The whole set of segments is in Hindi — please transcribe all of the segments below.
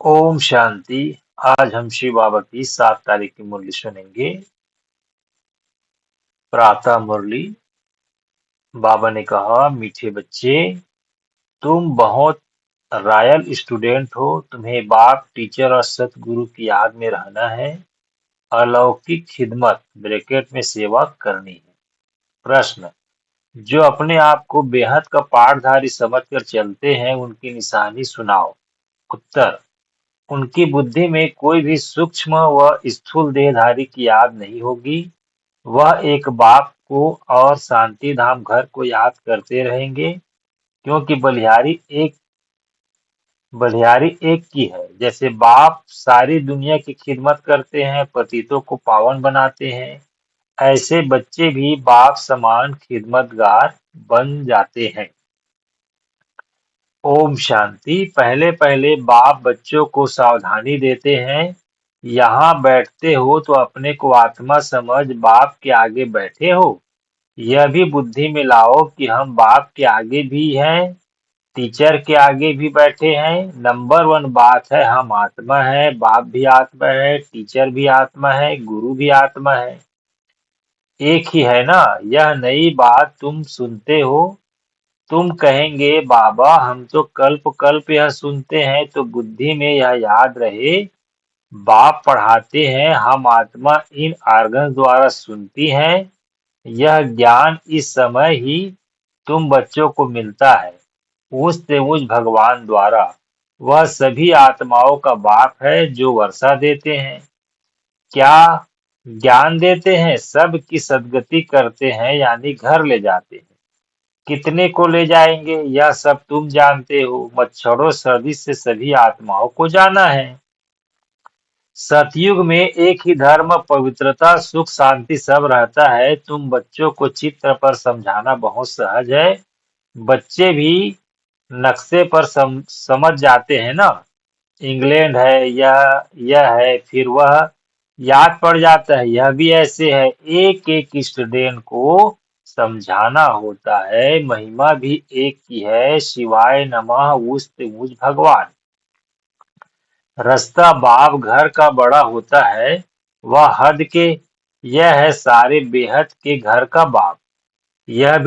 ओम शांति। आज हम शिव बाबा की 7 तारीख की मुरली सुनेंगे। प्रातः मुरली। बाबा ने कहा, मीठे बच्चे, तुम बहुत रॉयल स्टूडेंट हो। तुम्हें बाप, टीचर और सतगुरु की याद में रहना है। अलौकिक खिदमत ब्रैकेट में सेवा करनी है। प्रश्न: जो अपने आप को बेहद का पाठधारी समझकर चलते हैं, उनकी निशानी सुनाओ। उत्तर: उनकी बुद्धि में कोई भी सूक्ष्म व स्थूल देहधारी की याद नहीं होगी। वह एक बाप को और शांति धाम घर को याद करते रहेंगे, क्योंकि बलिहारी एक की है। जैसे बाप सारी दुनिया की खिदमत करते हैं, पतितों को पावन बनाते हैं, ऐसे बच्चे भी बाप समान खिदमतगार बन जाते हैं। ओम शांति। पहले पहले बाप बच्चों को सावधानी देते हैं। यहाँ बैठते हो तो अपने को आत्मा समझ बाप के आगे बैठे हो। यह भी बुद्धि में लाओ कि हम बाप के आगे भी हैं, टीचर के आगे भी बैठे हैं। नंबर 1 बात है, हम आत्मा है, बाप भी आत्मा है, टीचर भी आत्मा है, गुरु भी आत्मा है। एक ही है ना। यह नई बात तुम सुनते हो। तुम कहेंगे, बाबा हम तो कल्प कल्प यह सुनते हैं, तो बुद्धि में यह याद रहे, बाप पढ़ाते हैं, हम आत्मा इन आर्गन द्वारा सुनती हैं। यह ज्ञान इस समय ही तुम बच्चों को मिलता है, उस तेमुज भगवान द्वारा। वह सभी आत्माओं का बाप है जो वर्षा देते हैं। क्या ज्ञान देते हैं? सब की सद्गति करते हैं, यानी घर ले जाते हैं। कितने को ले जाएंगे यह सब तुम जानते हो। मच्छरों सर्दी से सभी आत्माओं को जाना है। सतयुग में एक ही धर्म, पवित्रता, सुख, शांति सब रहता है। तुम बच्चों को चित्र पर समझाना बहुत सहज है। बच्चे भी नक्शे पर समझ जाते हैं ना। इंग्लैंड है, यह है, फिर वह याद पड़ जाता है, यह भी ऐसे है। एक एक स्टूडेंट को समझाना होता है। महिमा भी एक की है, शिवाय नमः उस मुझ भगवान। रास्ता बाप घर का बड़ा होता है, वह हद के। यह है सारे बेहद के घर का बाप। यह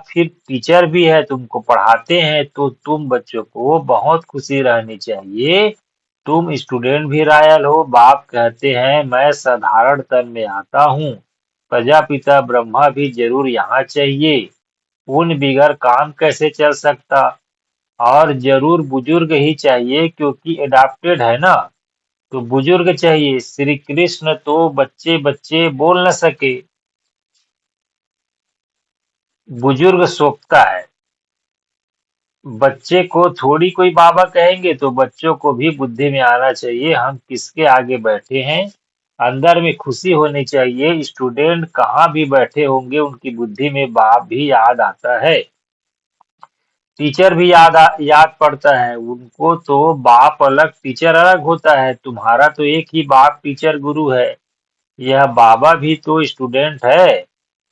फिर टीचर भी है, तुमको पढ़ाते हैं, तो तुम बच्चों को बहुत खुशी रहनी चाहिए। तुम स्टूडेंट भी रॉयल हो। बाप कहते हैं, मैं साधारण तन में आता हूँ। प्रजापिता ब्रह्मा भी जरूर यहाँ चाहिए। उन बिगर काम कैसे चल सकता। और जरूर बुजुर्ग ही चाहिए, क्योंकि एडाप्टेड है ना, तो बुजुर्ग चाहिए। श्री कृष्ण तो बच्चे बच्चे बोल न सके, बुजुर्ग सोचता है। बच्चे को थोड़ी कोई बाबा कहेंगे, तो बच्चों को भी बुद्धि में आना चाहिए हम किसके आगे बैठे हैं। अंदर में खुशी होनी चाहिए। स्टूडेंट कहाँ भी बैठे होंगे, उनकी बुद्धि में बाप भी याद आता है, टीचर भी याद पड़ता है। उनको तो बाप अलग, टीचर अलग होता है। तुम्हारा तो एक ही बाप, टीचर, गुरु है। यह बाबा भी तो स्टूडेंट है।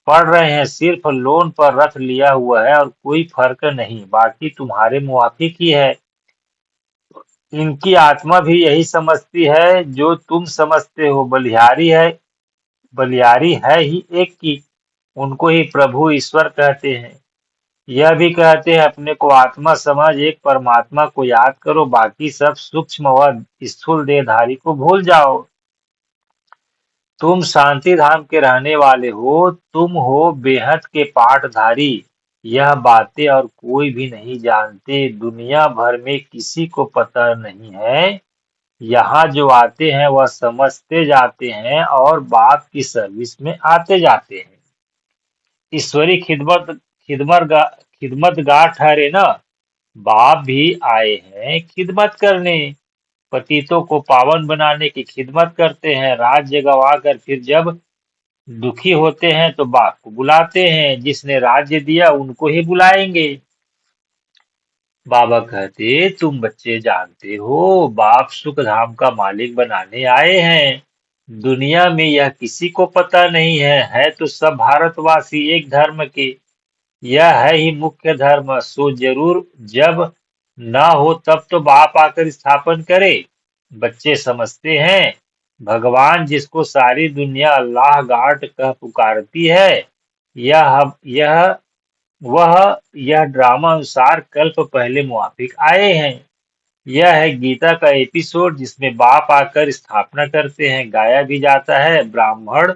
पढ़ रहे हैं, सिर्फ लोन पर रख लिया हुआ है, और कोई फर्क नहीं। बाकी तुम्हारे मुआफिक ही है। इनकी आत्मा भी यही समझती है जो तुम समझते हो। बलिहारी है ही एक की। उनको ही प्रभु ईश्वर कहते हैं। यह भी कहते हैं, अपने को आत्मा समझ एक परमात्मा को याद करो, बाकी सब सूक्ष्म व स्थूल देहधारी को भूल जाओ। तुम शांति धाम के रहने वाले हो। तुम हो बेहद के पाठधारी। यह बातें और कोई भी नहीं जानते। दुनिया भर में किसी को पता नहीं है। यहाँ जो आते हैं वह समझते जाते हैं और बाप की सर्विस में आते जाते हैं। ईश्वरी खिदमतगार ठहरे ना। बाप भी आए हैं खिदमत करने। पतितों को पावन बनाने की खिदमत करते हैं। राज्य गंवा कर फिर जब दुखी होते हैं तो बाप को बुलाते हैं। जिसने राज्य दिया उनको ही बुलाएंगे। बाबा कहते, तुम बच्चे जानते हो, बाप सुख धाम का मालिक बनाने आए हैं। दुनिया में यह किसी को पता नहीं है तो सब भारतवासी एक धर्म के। यह है ही मुख्य धर्म। सो जरूर जब ना हो तब तो बाप आकर स्थापन करे। बच्चे समझते हैं भगवान जिसको सारी दुनिया अल्लाह गाट कह पुकारती है, यह वह यह ड्रामा अनुसार कल्प पहले मुआफिक आए हैं। यह है गीता का एपिसोड जिसमें बाप आकर स्थापना करते हैं। गाया भी जाता है, ब्राह्मण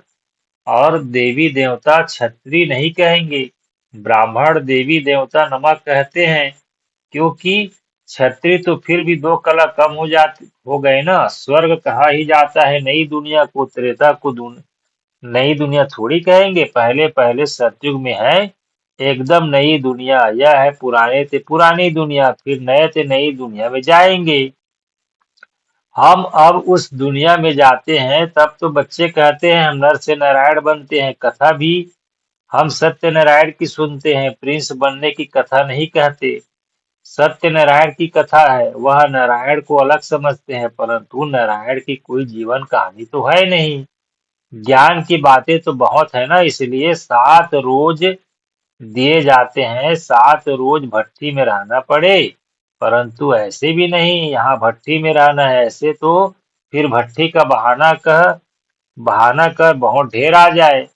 और देवी देवता छत्री नहीं कहेंगे। ब्राह्मण देवी देवता नमक कहते हैं, क्योंकि छत्री तो फिर भी दो कला कम हो गए ना। स्वर्ग कहा ही जाता है नई दुनिया को, त्रेता को नई दुनिया थोड़ी कहेंगे। पहले पहले सतयुग में है एकदम नई दुनिया। यह है पुराने ते पुरानी दुनिया, फिर नए ते नई दुनिया में जाएंगे। हम अब उस दुनिया में जाते हैं तब तो बच्चे कहते हैं हम नर से नारायण बनते हैं। कथा भी हम सत्यनारायण की सुनते हैं, प्रिंस बनने की कथा नहीं कहते। सत्यनारायण की कथा है, वह नारायण को अलग समझते हैं, परंतु नारायण की कोई जीवन कहानी तो है नहीं। ज्ञान की बातें तो बहुत है ना, इसलिए 7 रोज दिए जाते हैं। 7 रोज भट्ठी में रहना पड़े, परंतु ऐसे भी नहीं यहाँ भट्ठी में रहना है। ऐसे तो फिर भट्ठी का बहाना कर बहुत ढेर आ जाए।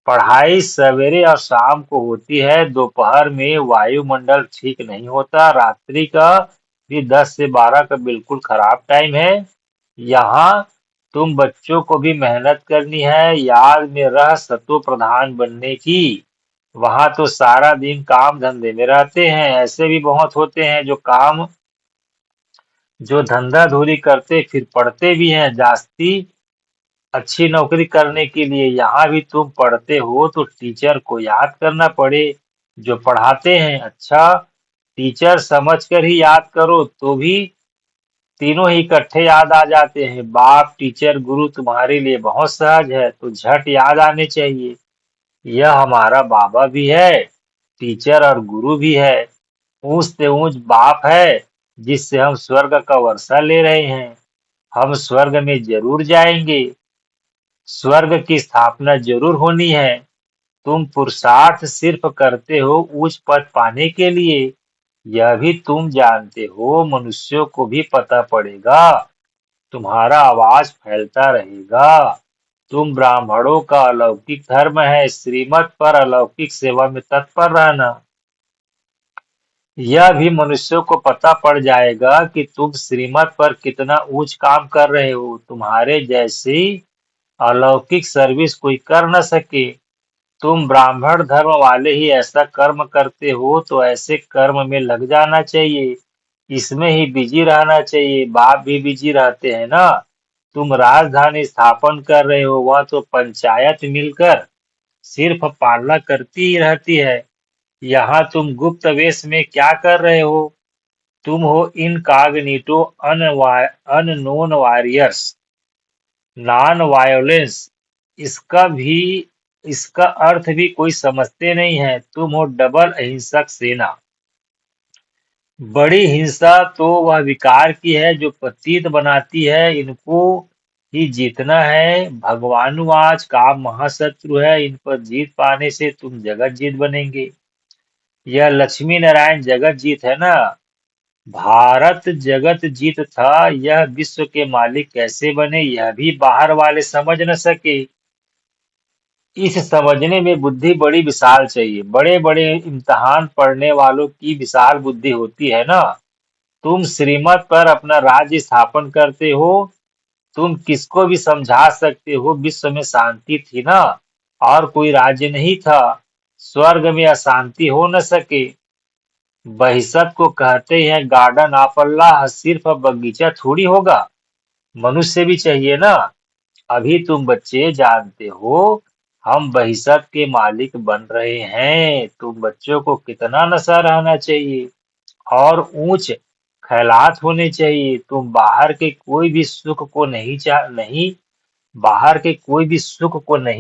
पढ़ाई सवेरे और शाम को होती है, दोपहर में वायुमंडल ठीक नहीं होता, रात्रि का भी 10 से 12 का बिल्कुल खराब टाइम है। यहाँ तुम बच्चों को भी मेहनत करनी है, याद में रह सतो प्रधान बनने की। वहां तो सारा दिन काम धंधे में रहते हैं। ऐसे भी बहुत होते हैं जो धंधा धूरी करते फिर पढ़ते भी हैं जास्ती अच्छी नौकरी करने के लिए। यहाँ भी तुम पढ़ते हो तो टीचर को याद करना पड़े जो पढ़ाते हैं। अच्छा, टीचर समझकर ही याद करो तो भी तीनों ही इकट्ठे याद आ जाते हैं। बाप टीचर गुरु तुम्हारे लिए बहुत सहज है तो झट याद आने चाहिए। यह हमारा बाबा भी है, टीचर और गुरु भी है। ऊंच से ऊंच बाप है जिससे हम स्वर्ग का वर्षा ले रहे हैं। हम स्वर्ग में जरूर जाएंगे, स्वर्ग की स्थापना जरूर होनी है। तुम पुरुषार्थ सिर्फ करते हो उच्च पद पाने के लिए। यह भी तुम जानते हो, मनुष्यों को भी पता पड़ेगा, तुम्हारा आवाज फैलता रहेगा। तुम ब्राह्मणों का अलौकिक धर्म है श्रीमत पर अलौकिक सेवा में तत्पर रहना। यह भी मनुष्यों को पता पड़ जाएगा कि तुम श्रीमत पर कितना ऊंच काम कर रहे हो। तुम्हारे जैसी अलौकिक सर्विस कोई कर न सके। तुम ब्राह्मण धर्म वाले ही ऐसा कर्म करते हो तो ऐसे कर्म में लग जाना चाहिए, इसमें ही बिजी रहना चाहिए। बाप भी बिजी रहते हैं ना। तुम राजधानी स्थापन कर रहे हो, वह तो पंचायत मिलकर सिर्फ पालना करती ही रहती है। यहाँ तुम गुप्त वेश में क्या कर रहे हो? तुम हो incognito unknown warriors, non violence. इसका अर्थ भी कोई समझते नहीं है। तुम हो डबल अहिंसक सेना। बड़ी हिंसा तो वह विकार की है जो पतित बनाती है। इनको ही जीतना है। भगवानुवाच काम महाशत्रु है, इन पर जीत पाने से तुम जगत जीत बनेंगे। यह लक्ष्मी नारायण जगत जीत है ना। भारत जगत जीत था, यह विश्व के मालिक कैसे बने यह भी बाहर वाले समझ न सके। इस समझने में बुद्धि बड़ी विशाल चाहिए। बड़े बड़े इम्तिहान पढ़ने वालों की विशाल बुद्धि होती है ना। तुम श्रीमत पर अपना राज्य स्थापन करते हो, तुम किसको भी समझा सकते हो विश्व में शांति थी ना, और कोई राज्य नहीं था। स्वर्ग में अशांति हो न सके। बहिष्त को कहते हैं गार्डन ऑफ अल्लाह, सिर्फ बगीचा थोड़ी होगा, मनुष्य भी चाहिए ना। अभी तुम बच्चे जानते हो हम बहिष्त के मालिक बन रहे हैं। तुम बच्चों को कितना नशा रहना चाहिए और ऊंच ख्यालात होने चाहिए। तुम बाहर के कोई भी सुख को नहीं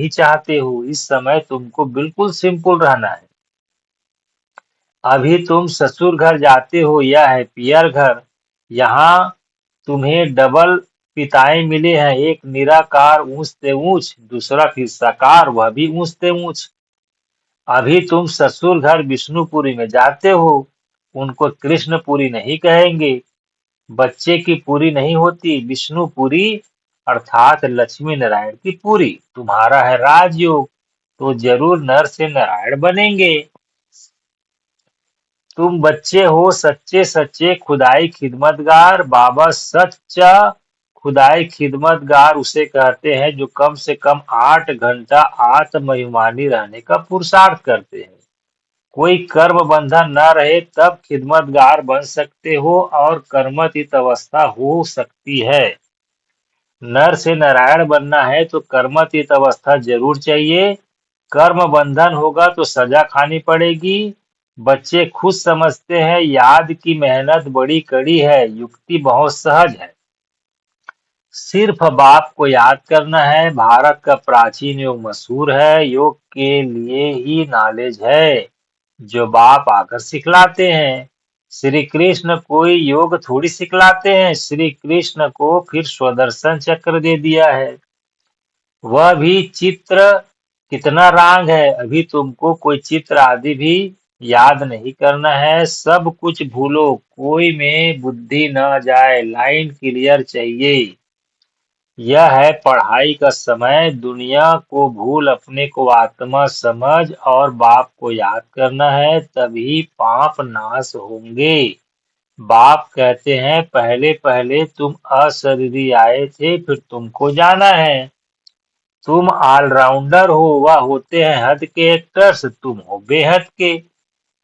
चाहते हो। इस समय तुमको बिल्कुल सिंपल रहना है। अभी तुम ससुर घर जाते हो, यह है पियर घर। यहाँ तुम्हें डबल पिताएं मिले हैं, एक निराकार ऊंच से ऊंच, दूसरा फिर साकार वह भी ऊंच से ऊंच। अभी तुम ससुर घर विष्णुपुरी में जाते हो, उनको कृष्णपुरी नहीं कहेंगे। बच्चे की पूरी नहीं होती विष्णुपुरी अर्थात लक्ष्मी नारायण की पूरी। तुम्हारा है राजयोग तो जरूर नर से नारायण बनेंगे। तुम बच्चे हो सच्चे सच्चे खुदाई खिदमतगार। बाबा सच्चा खुदाई खिदमतगार उसे कहते हैं जो कम से कम 8 घंटा आत्मअभिमानी रहने का पुरुषार्थ करते हैं। कोई कर्म बंधन न रहे तब खिदमतगार बन सकते हो और कर्मतीत अवस्था हो सकती है। नर से नारायण बनना है तो कर्मतीत अवस्था जरूर चाहिए। कर्म बंधन होगा तो सजा खानी पड़ेगी। बच्चे खुद समझते हैं याद की मेहनत बड़ी कड़ी है, युक्ति बहुत सहज है। सिर्फ बाप को याद करना है। भारत का प्राचीन योग मशहूर है, योग के लिए ही नॉलेज है जो बाप आकर सिखलाते हैं। श्री कृष्ण कोई योग थोड़ी सिखलाते हैं, श्री कृष्ण को फिर स्वदर्शन चक्र दे दिया है। वह भी चित्र कितना रांग है, अभी तुमको कोई चित्र आदि भी याद नहीं करना है। सब कुछ भूलो, कोई में बुद्धि न जाए, लाइन क्लियर चाहिए। यह है पढ़ाई का समय, दुनिया को भूल अपने को आत्मा समझ और बाप को याद करना है, तभी पाप नाश होंगे। बाप कहते हैं पहले पहले तुम अशरीरी आए थे, फिर तुमको जाना है। तुम ऑलराउंडर हो, वह होते हैं हद के एक्टर्स, तुम हो बेहद के।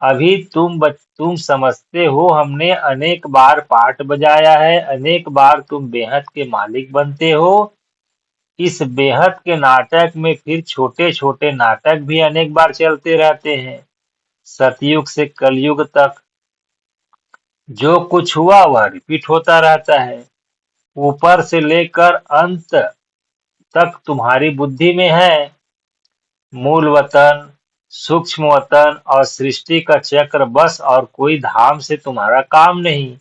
अभी तुम समझते हो हमने अनेक बार पाठ बजाया है, अनेक बार तुम बेहद के मालिक बनते हो। इस बेहद के नाटक में फिर छोटे छोटे नाटक भी अनेक बार चलते रहते हैं। सतयुग से कलयुग तक जो कुछ हुआ वह रिपीट होता रहता है। ऊपर से लेकर अंत तक तुम्हारी बुद्धि में है। मूल वतन, सूक्ष्म वतन और सृष्टि का चक्र बस, और कोई धाम से तुम्हारा काम नहीं।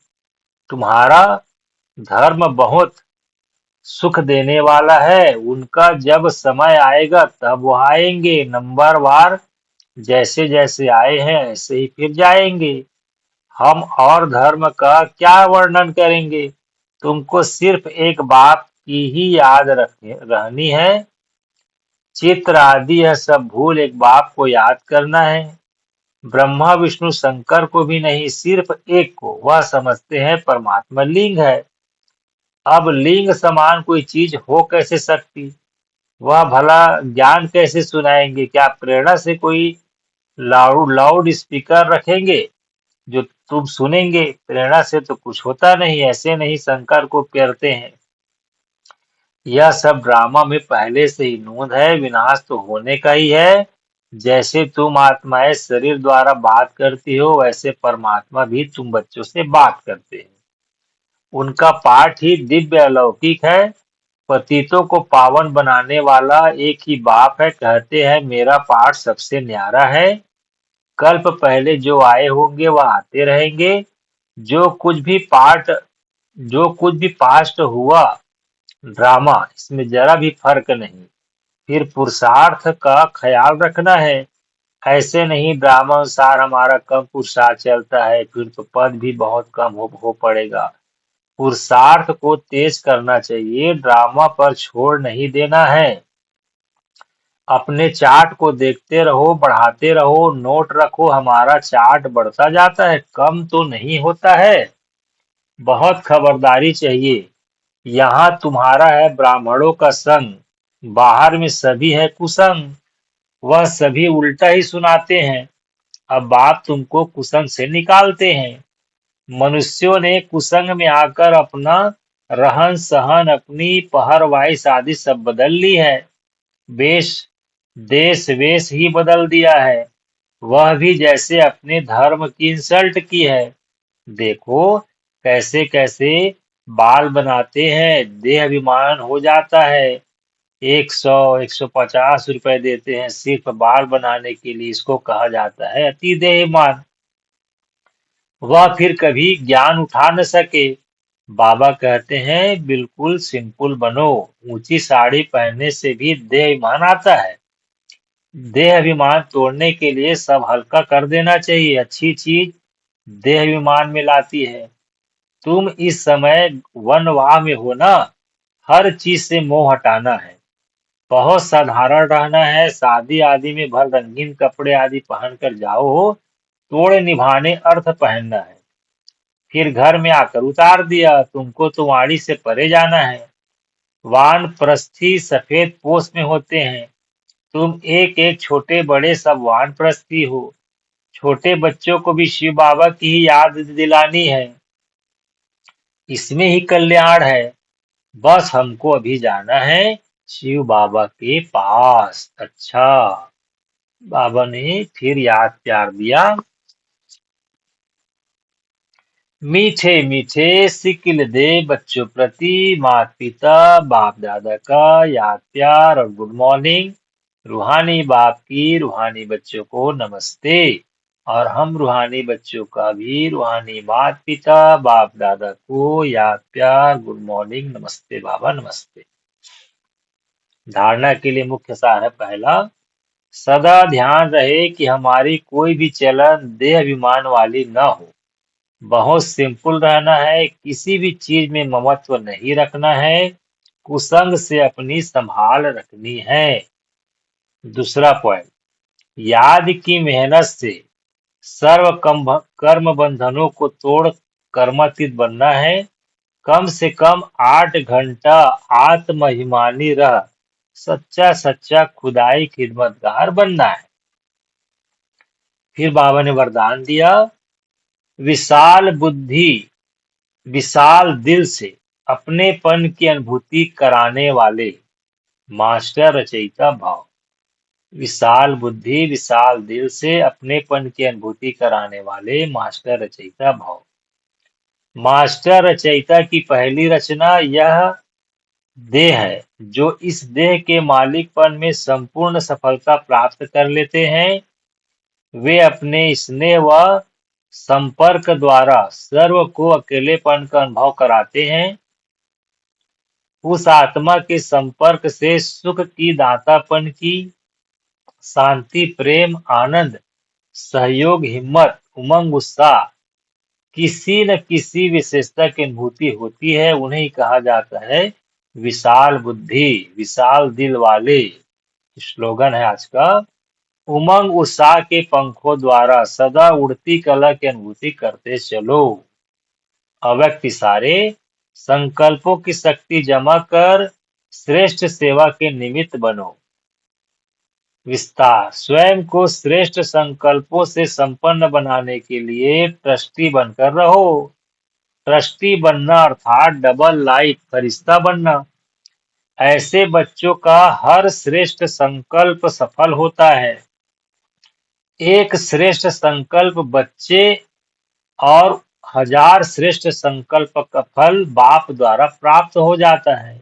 तुम्हारा धर्म बहुत सुख देने वाला है, उनका जब समय आएगा तब वो आएंगे। नंबर वार जैसे जैसे आए हैं ऐसे ही फिर जाएंगे। हम और धर्म का क्या वर्णन करेंगे। तुमको सिर्फ एक बात की ही याद रहनी है, चित्र आदि यह सब भूल एक बाप को याद करना है। ब्रह्मा विष्णु शंकर को भी नहीं, सिर्फ एक को, वह समझते हैं परमात्मा लिंग है। अब लिंग समान कोई चीज हो कैसे सकती, वह भला ज्ञान कैसे सुनाएंगे। क्या प्रेरणा से कोई लाउड लाउड स्पीकर रखेंगे जो तुम सुनेंगे। प्रेरणा से तो कुछ होता नहीं, ऐसे नहीं शंकर को प्यारते हैं। यह सब ड्रामा में पहले से ही नूंद है, विनाश तो होने का ही है। जैसे तुम आत्माएं शरीर द्वारा बात करती हो, वैसे परमात्मा भी तुम बच्चों से बात करते हैं। उनका पाठ ही दिव्य अलौकिक है। पतितों को पावन बनाने वाला एक ही बाप है। कहते हैं मेरा पाठ सबसे न्यारा है। कल्प पहले जो आए होंगे वह आते रहेंगे। जो कुछ भी पाठ जो कुछ भी पास्ट हुआ ड्रामा, इसमें जरा भी फर्क नहीं। फिर पुरुषार्थ का ख्याल रखना है। ऐसे नहीं ड्रामा अनुसार हमारा कम पुरुषार्थ चलता है, फिर तो पद भी बहुत कम हो पड़ेगा। पुरुषार्थ को तेज करना चाहिए, ड्रामा पर छोड़ नहीं देना है। अपने चार्ट को देखते रहो, बढ़ाते रहो, नोट रखो, हमारा चार्ट बढ़ता जाता है, कम तो नहीं होता है। बहुत खबरदारी चाहिए। यहाँ तुम्हारा है ब्राह्मणों का संग, बाहर में सभी है कुसंग। वह सभी उल्टा ही सुनाते हैं, अब बाप तुमको कुसंग से निकालते हैं। मनुष्यों ने कुसंग में आकर अपना रहन सहन, अपनी पहरवाइश आदि सब बदल ली है। वेश देश वेश ही बदल दिया है। वह भी जैसे अपने धर्म की इंसल्ट की है। देखो कैसे कैसे बाल बनाते हैं, देह अभिमान हो जाता है। 100 150 रुपए देते हैं सिर्फ बाल बनाने के लिए, इसको कहा जाता है अति देहमान। वह फिर कभी ज्ञान उठा न सके। बाबा कहते हैं बिल्कुल सिंपल बनो। ऊंची साड़ी पहनने से भी देह अभिमान आता है। देह अभिमान तोड़ने के लिए सब हल्का कर देना चाहिए। अच्छी चीज देह अभिमान में लाती है। तुम इस समय वनवाह में हो ना, हर चीज से मोह हटाना है, बहुत साधारण रहना है, शादी आदि में भर रंगीन कपड़े आदि पहनकर जाओ, तोड़ निभाने अर्थ पहनना है। फिर घर में आकर उतार दिया, तुमको तो वाणी से परे जाना है। वानप्रस्थी सफेद पोष में होते हैं, तुम एक एक छोटे बड़े सब वानप्रस्थी हो। छोटे बच्चों को भी शिव बाबा की ही याद दिलानी है, इसमें ही कल्याण है। बस हमको अभी जाना है शिव बाबा के पास। अच्छा, बाबा ने फिर याद प्यार दिया। मीठे मीठे सिकिल दे बच्चों प्रति माता पिता बाप दादा का याद प्यार और गुड मॉर्निंग। रूहानी बाप की रूहानी बच्चों को नमस्ते, और हम रूहानी बच्चों का भी रूहानी माता पिता बाप दादा को याद प्यार गुड मॉर्निंग नमस्ते बाबा नमस्ते। धारणा के लिए मुख्य सार है। पहला, सदा ध्यान रहे कि हमारी कोई भी चलन देह अभिमान वाली न हो। बहुत सिंपल रहना है, किसी भी चीज में ममत्व नहीं रखना है, कुसंग से अपनी संभाल रखनी है। दूसरा पॉइंट, याद की मेहनत से सर्व कर्म बंधनों को तोड़ कर्मातीत बनना है। कम से कम 8 घंटा आत्महिमानी रह सच्चा सच्चा खुदाई खिदमतगार बनना है। फिर बाबा ने वरदान दिया, विशाल बुद्धि विशाल दिल से अपनेपन की अनुभूति कराने वाले मास्टर रचयिता भाव। विशाल बुद्धि विशाल दिल से अपनेपन की अनुभूति कराने वाले मास्टर रचयिता भाव। मास्टर रचयिता की पहली रचना यह देह है, जो इस देह के मालिकपन में संपूर्ण सफलता प्राप्त कर लेते हैं। वे अपने स्नेह व संपर्क द्वारा सर्व को अकेलेपन का अनुभव कराते हैं। उस आत्मा के संपर्क से सुख की दातापन की शांति प्रेम आनंद सहयोग हिम्मत उमंग उत्साह किसी न किसी विशेषता की अनुभूति होती है। उन्हें कहा जाता है विशाल बुद्धि विशाल दिल वाले। स्लोगन है आज का, उमंग उत्साह के पंखों द्वारा सदा उड़ती कला की अनुभूति करते चलो। अव्यक्त इशारे, संकल्पों की शक्ति जमा कर श्रेष्ठ सेवा के निमित्त बनो। विस्तार, स्वयं को श्रेष्ठ संकल्पों से संपन्न बनाने के लिए ट्रस्टी बनकर रहो। ट्रस्टी बनना अर्थात डबल लाइफ फरिश्ता बनना। ऐसे बच्चों का हर श्रेष्ठ संकल्प सफल होता है। एक श्रेष्ठ संकल्प बच्चे और 1000 श्रेष्ठ संकल्प का फल बाप द्वारा प्राप्त हो जाता है।